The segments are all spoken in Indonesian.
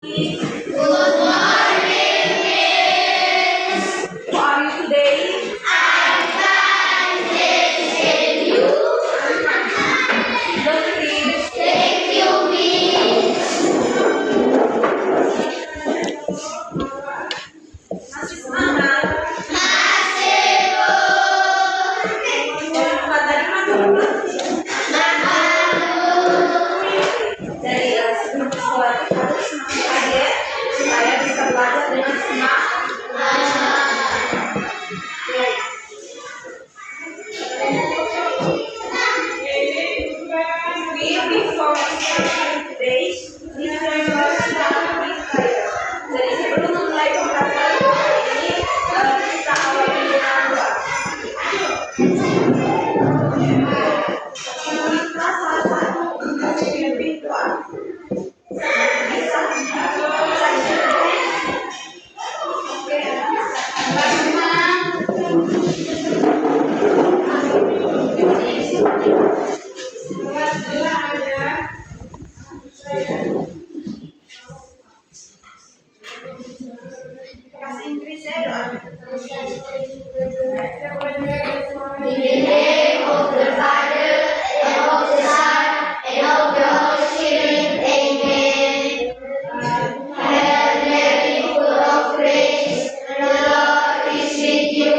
Good morning, Miss. How are you today? I'm fine, thank you. Don't please. Thank you, Miss. Masih semangat? Masih, Bu. Dari mana? Dari sebelum sekolah harus semakin aja supaya bisa belajar dengan semangat. Before today, jadi sebelum memulai pembelajaran ini kita awali dengan doa. Kita salah satu lebih doa. Bahasa Inggris ya doa. In the name of the Father, and of the Son, and of the Holy Spirit, Amen. Hail Mary, full of grace, the Lord is with you.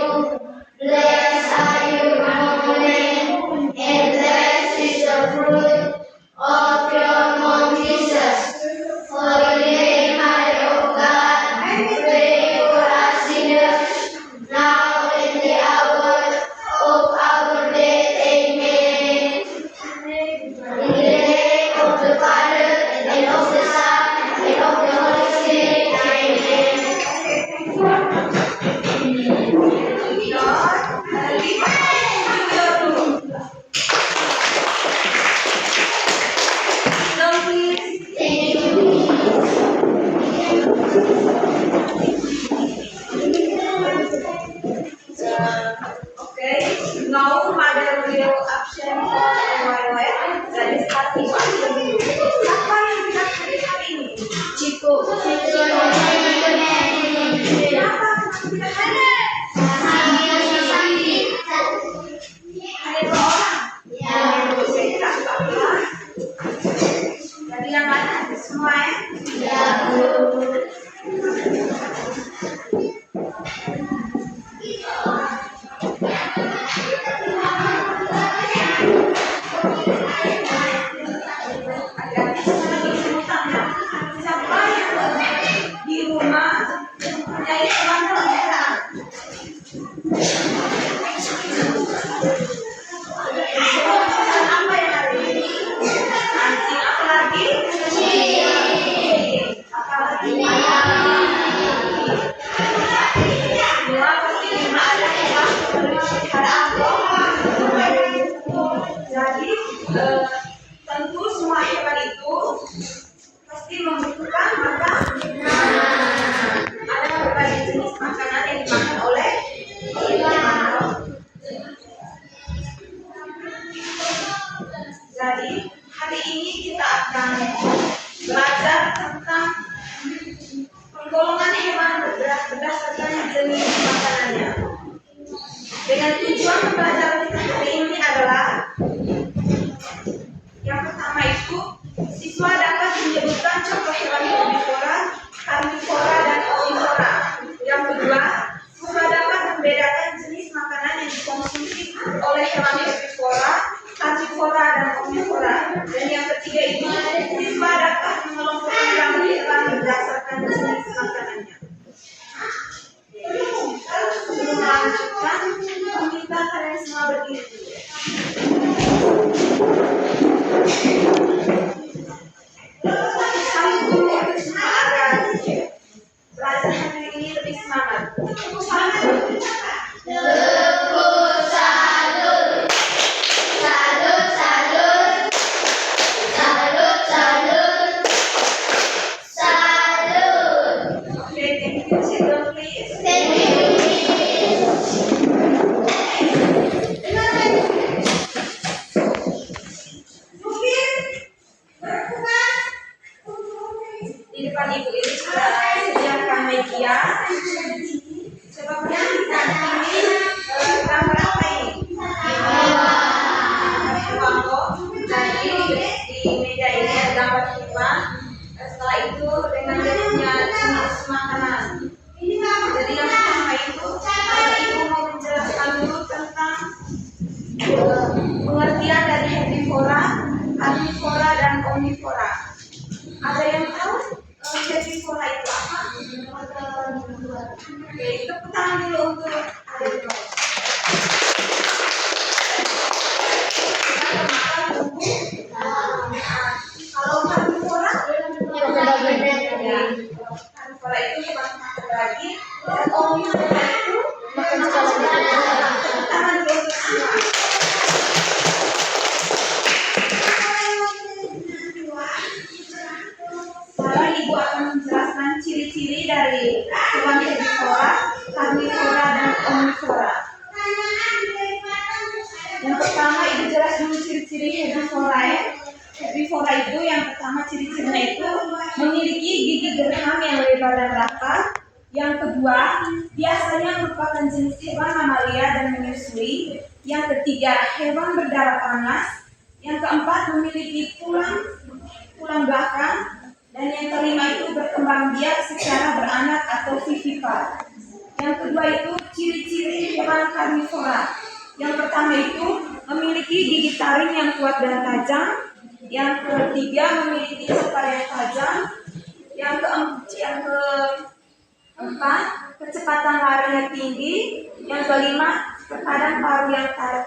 Blessed are you among women, and blessed is the fruit of your womb, Jesus. Holy Mary, Mother of God, pray for us sinners, now and the hour of our death. Amen. In the name of the Father, and of the Son, and of the Holy Spirit. Amen. Thank you. Okay, now Mother will absent for a while. Jadi start apa yang kita pilih hari ini? Ciko. Kenapa kita hari? Ada 2 orang. Ya. Oke, tidak apa-apa. Jadi yang mana? Semua ya? Ya, Bu. Siapa yang di rumah mempunyai teman pelajaran? Apa yang hari ini? Anjing apa lagi? Apa lagi? Semua pasti ada yang peliharaan. Jadi tentu semua hewan itu pasti membutuhkan makan. Ada berbagai jenis makanan yang dimakan oleh hewan. Jadi hari ini kita akan belajar tentang penggolongan hewan berdasarkan jenis makanannya. Dengan tujuan pembelajaran kita hari ini adalah yang pertama itu, siswa dapat menyebutkan contoh hewan herbivora, karnivora, dan omnivora. Yang kedua, siswa dapat membedakan jenis makanan yang dikonsumsi oleh hewan herbivora, karnivora, dan omnivora. Dan yang ketiga itu, siswa dapat mengelompokkan hewan berdasarkan jenis makanannya. Sebelum melanjutkan, meminta kalian semua berdiri dulu. Satu untuk semua agar belajar hari ini lebih semangat. Tepuk tangan. Tepuk salut. Salut, salut. Salut, salut. Salut. Okay, thank you. Sit down, please. Thank you. Di depan ibu Ibu ini sudah sediakan media. Coba kalian bisa pilih gambar apa ini? Jadi di meja ini ada gambar hewan. Setelah itu dengan dia punya jenis makanan. Jadi yang pertama itu ibu mau menjelaskan dulu tentang pengertian dari herbivora, karnivora, dan omnivora. Ada yang tahu herbivora itu apa? Oke, tepuk tangan dulu untuk ada yang tahu. Kalau karnivora, karnivora itu hewan makan daging, dan omnivora itu makan segala macam. Tangan dulu untuk semua. Sekarang Ibu akan menjelaskan ciri-ciri dari hewan herbivora, karnivora, dan omnivora. Yang pertama Ibu jelas dulu ciri-ciri herbivora ya. Herbivora itu yang pertama ciri-cirinya itu memiliki gigi geraham yang lebar dan rapat. Yang kedua, biasanya merupakan jenis hewan mamalia dan menyusui. Yang ketiga, hewan berdarah panas. Yang keempat, memiliki tulang belakang. Dan yang kelima itu berkembang biak secara beranak atau vivipar. Yang kedua itu ciri-ciri hewan karnivora. Yang pertama itu memiliki gigi taring yang kuat dan tajam. Yang ketiga memiliki sekar yang tajam. Yang keempat kecepatan larinya tinggi. Yang kelima terkadang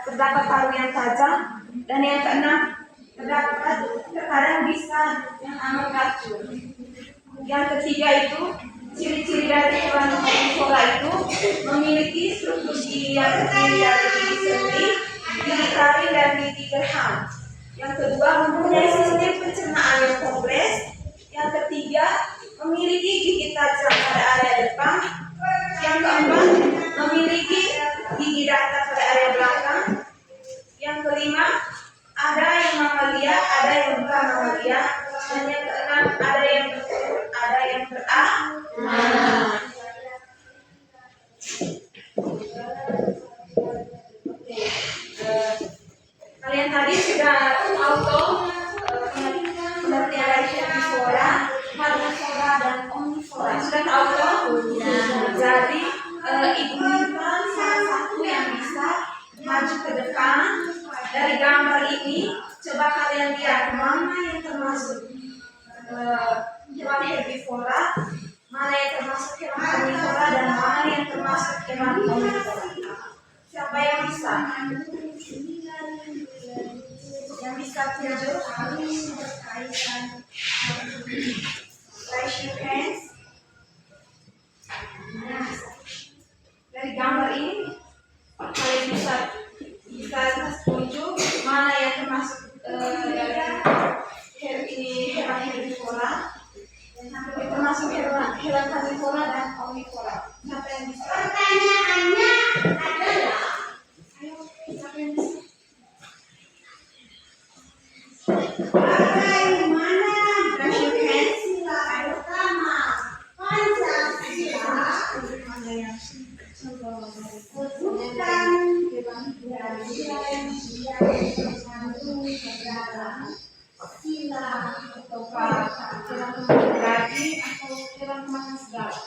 terdapat paru yang tajam. Dan yang keenam terkadang bisa yang amat racun. Yang ketiga itu ciri-ciri dari hewan karnivora itu memiliki struktur gigi yang terdiri dari gigi seri, gigi taring, dan gigi geraham. Yang kedua mempunyai sistem pencernaan yang kompleks. Yang ketiga memiliki gigi tajam pada area depan. Yang keempat memiliki gigi datar pada area belakang. Yang kelima ada yang mamalia, ada yang bukan mamalia, dan yang keenam ada yang beranak. Kalian tadi sudah tahu pengertian dari herbivora, karnivora, dan omnivora. Sudah tahu toh? Jadi Ibu minta salah satu yang bisa maju ke depan. Dari gambar ini, coba kalian lihat mana yang termasuk hewan herbivora, mana yang termasuk hewan karnivora, dan mana yang termasuk hewan omnivora. Siapa yang bisa? Yang bisa tunjuk? Raise your hands. Dari gambar ini, kalian bisa tunjuk mana yang termasuk ini hewan herbivora, termasuk hewan karnivora dan omnivora. Siapa yang bisa? Pertanyaannya adalah, ayo siapa yang bisa? Bagaimana Pancasila pertama? Pancasila bukan satu dalam sila atau kira berarti atau kira makan segala.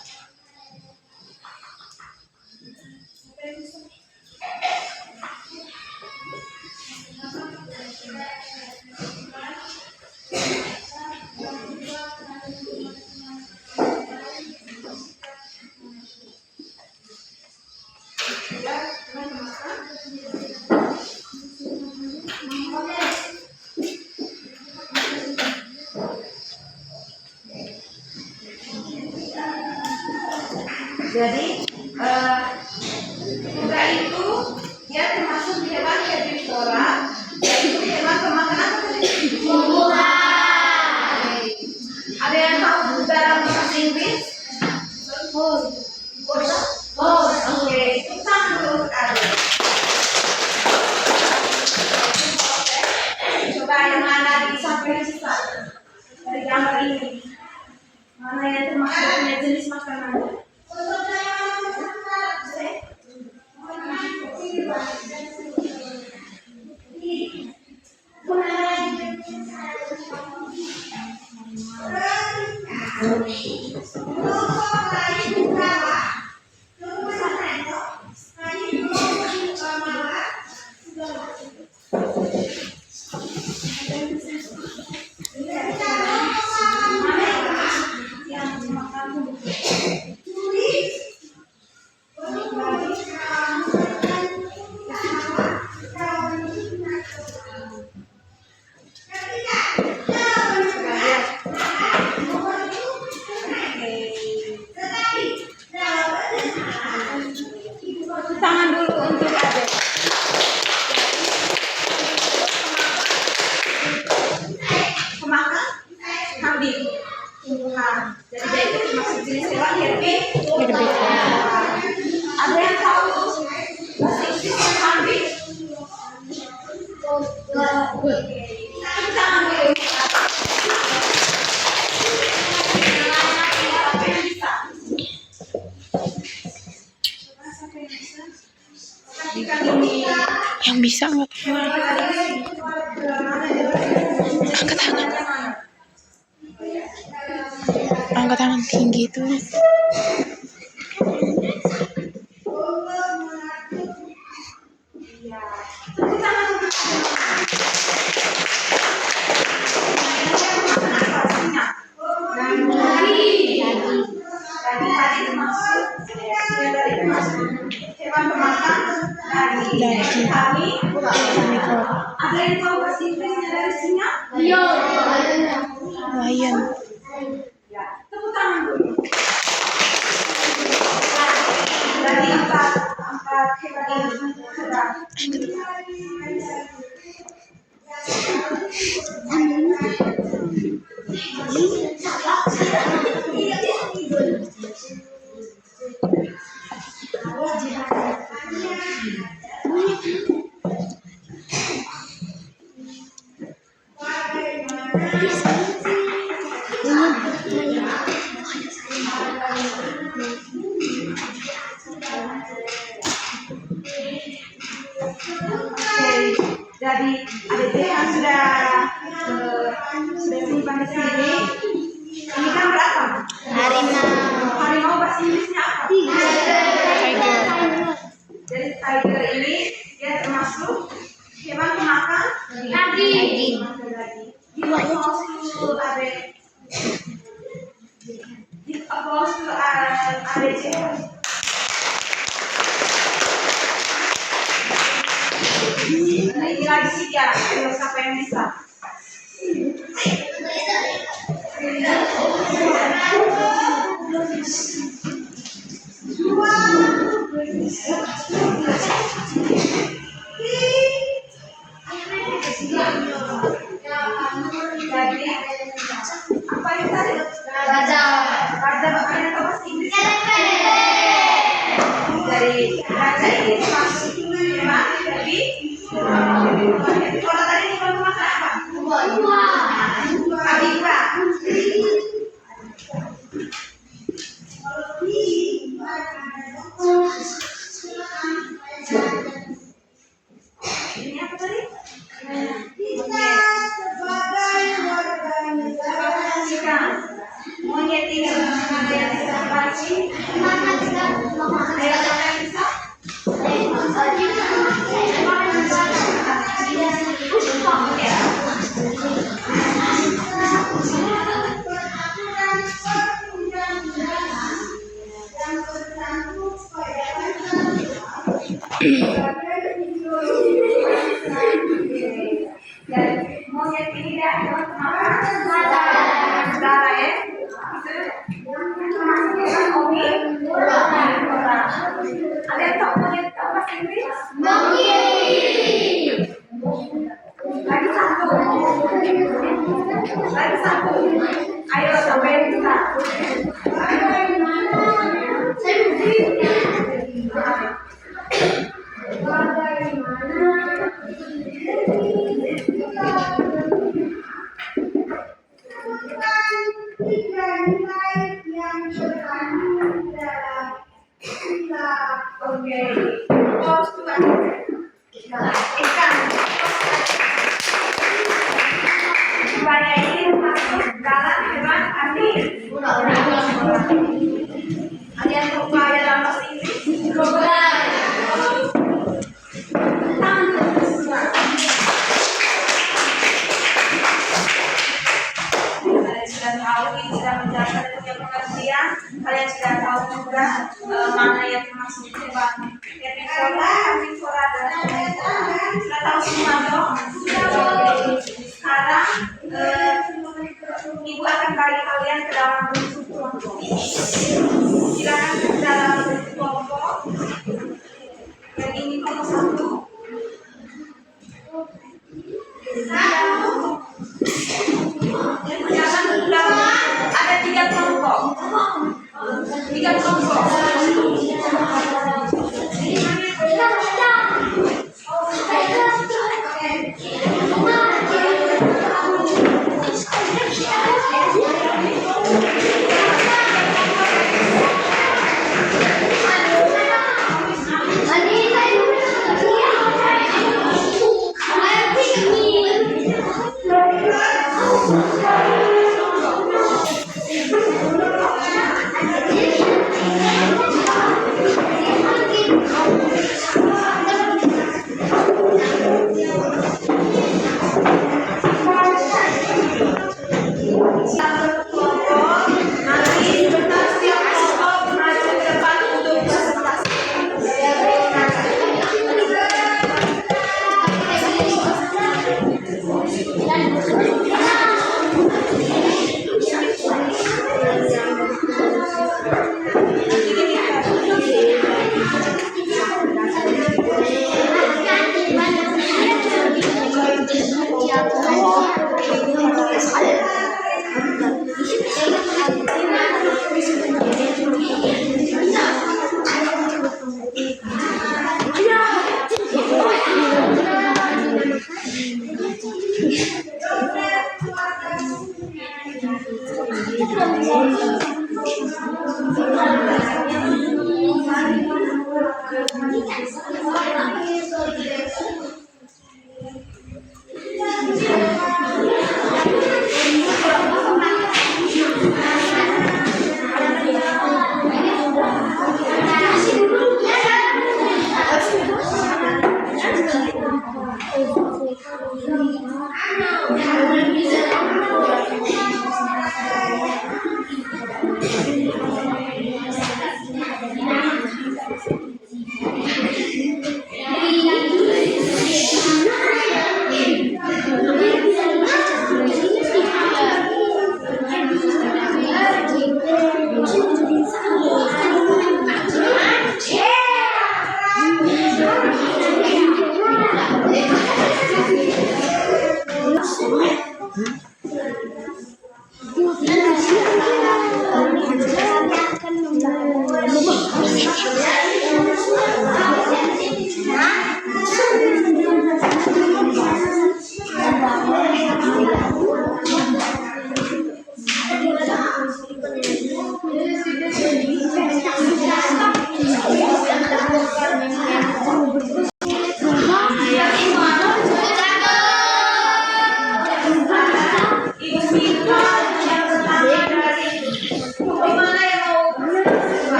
Jadi kuda itu dia termasuk hewan herbivora, yaitu hewan pemakan apa tadi? Tumbuhan. Ada yang tahu kuda dalam bahasa Inggris? Oke, itu sama dulu ada. Coba yang mana disampaikan sisa dari gambar ini? Mana yang termasuk punya jenis makanan. Tangan dulu untuk adik. Kemakan, kambing. Jadi itu termasuk jenis hewan herbivora. Ada yang tahu bahasa Inggrisnya kambing? Tangan dulu. Yang bisa nggak? Angkat tangan. Angkat tangan tinggi tuh. Hewan pemakan Daging. Ada yang tahu bahasa Inggrisnya dari singa? Lion. Tepuk tangan dulu. Dari empat hewan ini. Jadi adik yang sudah simpan di sini. Ini kan berapa? Harimau bahasa Inggrisnya apa? Tiger. Jadi tiger ini dia termasuk hewan pemakan daging. Di applause to ABCD. Ini lagi sih ya, siapa yang bisa? Jadi apa yang tadi? Baca bagaimana tahu bahasa Inggris? Dari baca ini masuk hewan dari kalau tadi hewan makan apa? Abika. Ini apa tadi? Monyet ini ada yang bisa baca? Ada yang bisa? Monyet ini dia darah ya. Termasuk hewan omnivora. Ada yang tahu monyet bahasa Inggris? Lagi satu. Ayo sampai kita. Pos 2. Ikan. Supaya ini masuk dalam hewan air. Ada yang lupa dalam bahasa Inggris? Kalian sudah tahu, ini sudah menjelaskan punya pengertian. Kalian sudah tahu juga mana yang termasuk hewan karnivora dan omnivora. Sudah tahu semua dong? Sekarang Ibu akan bagi kalian ke dalam bentuk kelompok. Silakan ke dalam bentuk kelompok. Yang ini kelompok 1. Jangan ulang. Ada 3 kelompok. 3 kelompok.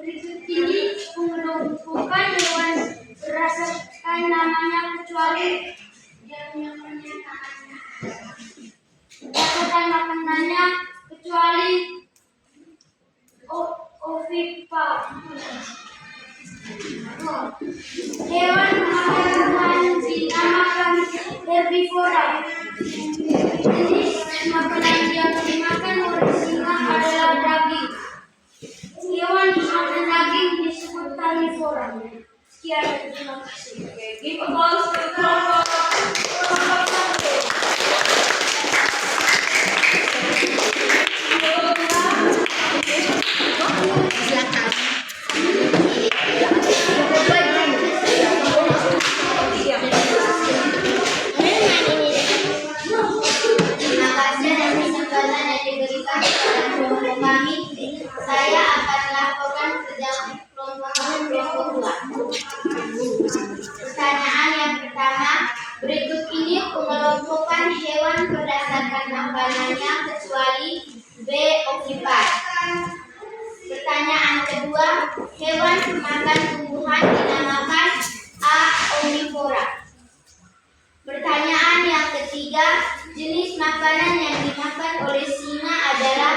Berikut ini menumpukan hewan berdasarkan namanya kecuali dia punya namanya. Berdasarkan makanannya kecuali ovipar. Hewan dinamakan herbivora. Sekian dan terima kasih. Oke, give applause to kelompok satu. Terima kasih atas kesempatan yang diberikan kepada kelompok kami. Saya akan melaporkan kerja kelompok 2. Pertanyaan yang pertama, berikut ini pengelompokan hewan berdasarkan makanannya kecuali B. Ovivar. Pertanyaan kedua, hewan pemakan tumbuhan dinamakan A. Omnivora. Pertanyaan yang ketiga, jenis makanan yang dimakan oleh singa adalah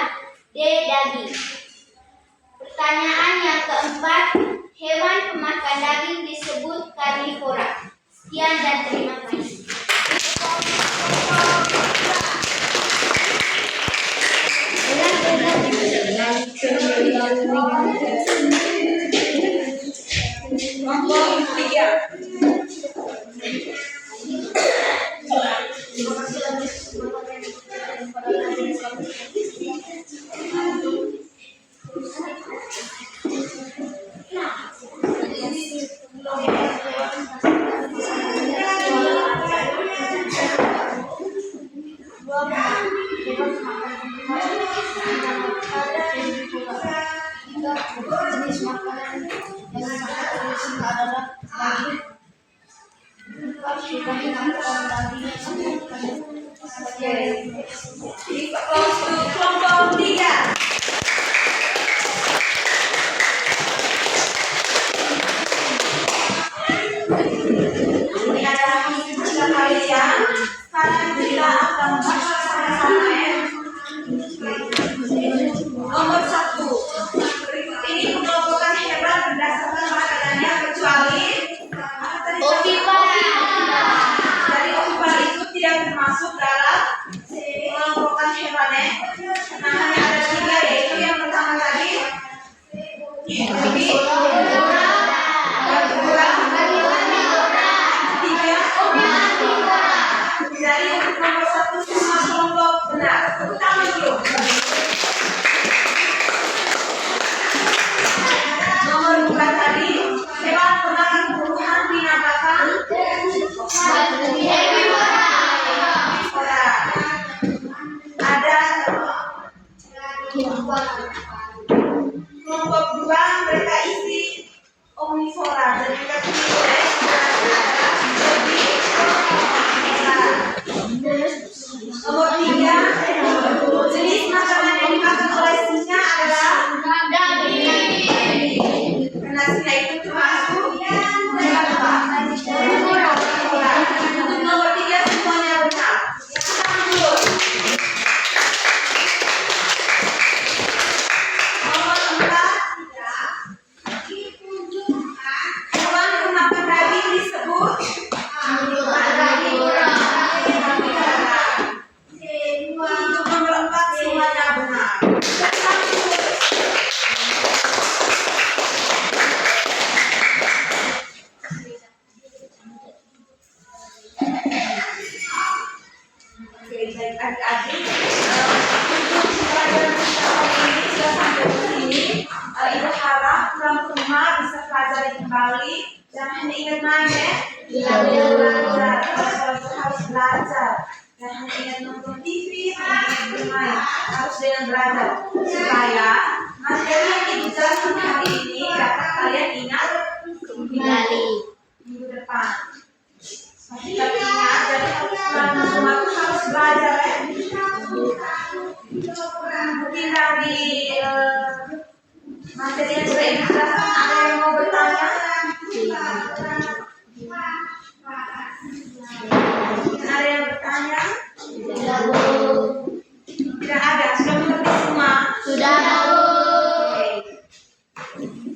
D. Daging. Pertanyaan yang keempat, hewan pemakan daging disebut karnivora. Sekian dan terima kasih. Kelompok 3. Jenis makanan yang dimakan oleh singa adalah daging. Oke. Give applause to kelompok 3. Ini adalah kita kalian. Sekarang kita akan membaca sama-sama ya. Nomor 1. Berikut ini pengelompokan hewan berdasarkan makanannya kecuali Ovivar. Jadi ovivar itu tidak termasuk dalam pengelompokan hewannya. Nah, hanya ada 3, yaitu yang pertama tadi herbivora, ketiga omnivora. Jadi untuk nomor 1 semua kelompok benar. Tepuk tangan dulu. Nomor 2 tadi hewan pemakan tumbuhan dinamakan Herbivora. Ada kelompok 2 mereka isi omnivora dan yang ketiga nomor 3 jenis makanan yang dimakan oleh singa adalah Daging. karena singa itu termasuk hewan apa? Omnivora. Untuk nomor 3 semuanya benar. Tangan dulu. Nomor 4 hewan pemakan daging disebut Herbivora. Untuk nomor 4 semuanya benar. Tangan dulu. Oke, baik adik-adik. Untuk pelajaran kita hari ini sudah sampai di sini. Ibu harap pulang ke rumah bisa pelajari kembali. Jangan hanya ingat main ya. Jangan belajar. Harus belajar. Jangan hanya ingat nonton TV, hanya ingat bermain. Harus dengan belajar. Supaya materi yang ibu jelaskan hari ini dapat kalian ingat Kembali. minggu depan. Kita ingat jadi pulang ke rumah tuh harus belajar ya. Mungkin dari materi yang sudah ibu jelaskan ada yang mau bertanya? Ada yang bertanya? Tidak ada, sudah mengerti semua? Sudah. Oke.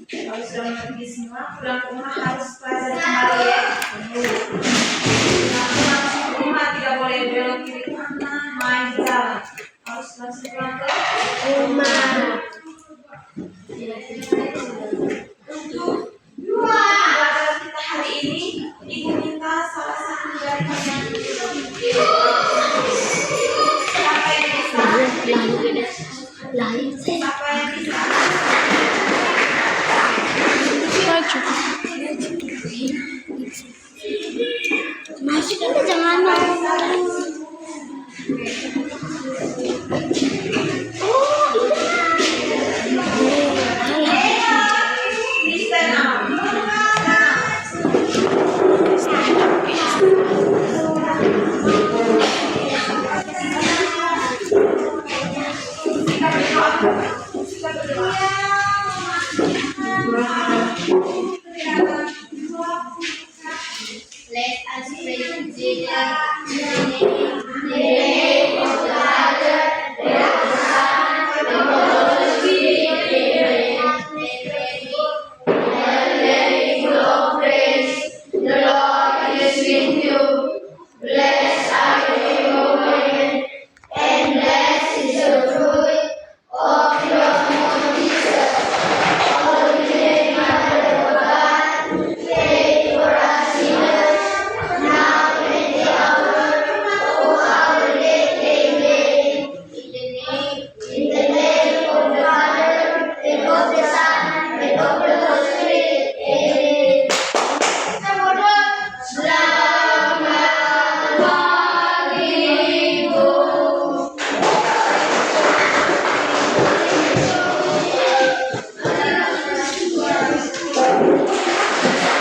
Kalau sudah mengerti semua, pulang ke rumah harus pelajari kembali ya. Pulang ke rumah tidak boleh belok kiri kanan, main di jalan. Harus langsung pulang ke rumah. Untuk pelajaran kita Ini jangan Listen up. Let us pray together.